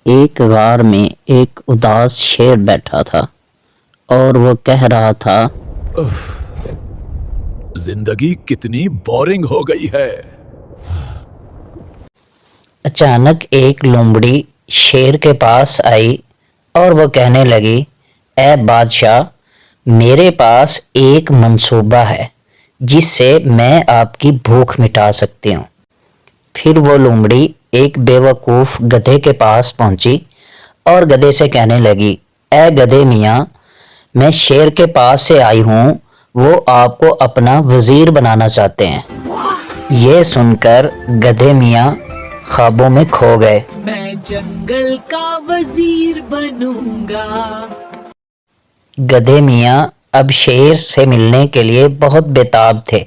ایک غار میں ایک اداس شیر بیٹھا تھا اور وہ کہہ رہا تھا، زندگی کتنی بورنگ ہو گئی ہے۔ اچانک ایک لومڑی شیر کے پاس آئی اور وہ کہنے لگی، اے بادشاہ، میرے پاس ایک منصوبہ ہے جس سے میں آپ کی بھوک مٹا سکتی ہوں۔ پھر وہ لومڑی ایک بیوقوف گدھے کے پاس پہنچی اور گدھے سے کہنے لگی، اے گدھے میاں، میں شیر کے پاس سے آئی ہوں، وہ آپ کو اپنا وزیر بنانا چاہتے ہیں۔ یہ سن کر گدھے میاں خوابوں میں کھو گئے۔ میں جنگل کا وزیر بنوں گا۔ گدھے میاں اب شیر سے ملنے کے لیے بہت بےتاب تھے۔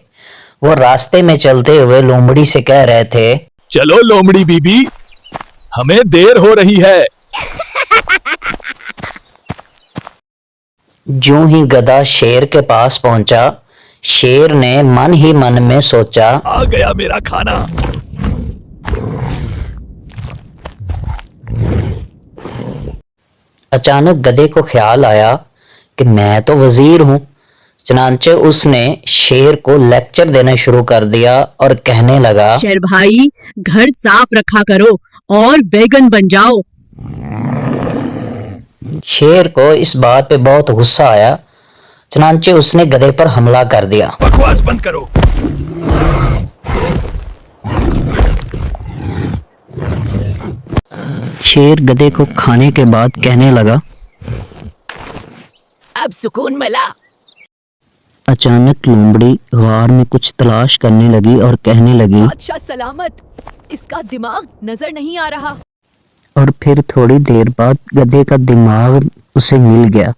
وہ راستے میں چلتے ہوئے لومڑی سے کہہ رہے تھے، چلو لومڑی بی بی، ہمیں دیر ہو رہی ہے۔ جوں ہی گدھا شیر کے پاس پہنچا، شیر نے من ہی من میں سوچا، آ گیا میرا کھانا۔ اچانک گدھے کو خیال آیا کہ میں تو وزیر ہوں۔ چنانچہ اس نے شیر کو لیکچر دینا شروع کر دیا اور کہنے لگا، شیر بھائی، گھر صاف رکھا کرو اور ویگن بن جاؤ۔ شیر کو اس بات پہ بہت غصہ آیا، چنانچہ اس نے گدھے پر حملہ کر دیا۔ بکواس بند کرو۔ شیر گدھے کو کھانے کے بعد کہنے لگا، اب سکون ملا۔ اچانک لومڑی غار میں کچھ تلاش کرنے لگی اور کہنے لگی، بادشاہ سلامت، اس کا دماغ نظر نہیں آ رہا۔ اور پھر تھوڑی دیر بعد گدھے کا دماغ اسے مل گیا۔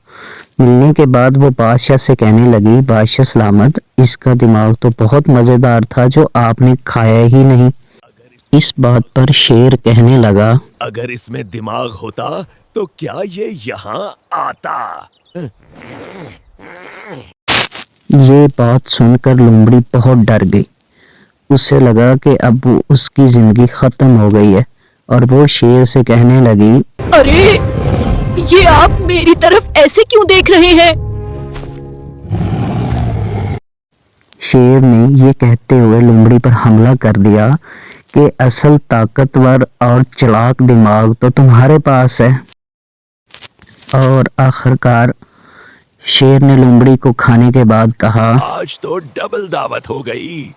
ملنے کے بعد وہ بادشاہ سے کہنے لگی، بادشاہ سلامت، اس کا دماغ تو بہت مزیدار تھا جو آپ نے کھایا ہی نہیں۔ اس بات پر شیر کہنے لگا، اگر اس میں دماغ ہوتا تو کیا یہ یہاں آتا؟ یہ بات سن کر لومڑی بہت ڈر گئی۔ اسے لگا کہ اب اس کی زندگی ختم ہو گئی ہے اور وہ شیر سے کہنے لگی، ارے، یہ آپ میری طرف ایسے کیوں دیکھ رہے ہیں؟ شیر نے یہ کہتے ہوئے لومڑی پر حملہ کر دیا کہ اصل طاقتور اور چلاک دماغ تو تمہارے پاس ہے۔ اور آخرکار شیر نے لومڑی کو کھانے کے بعد کہا، آج تو ڈبل دعوت ہو گئی۔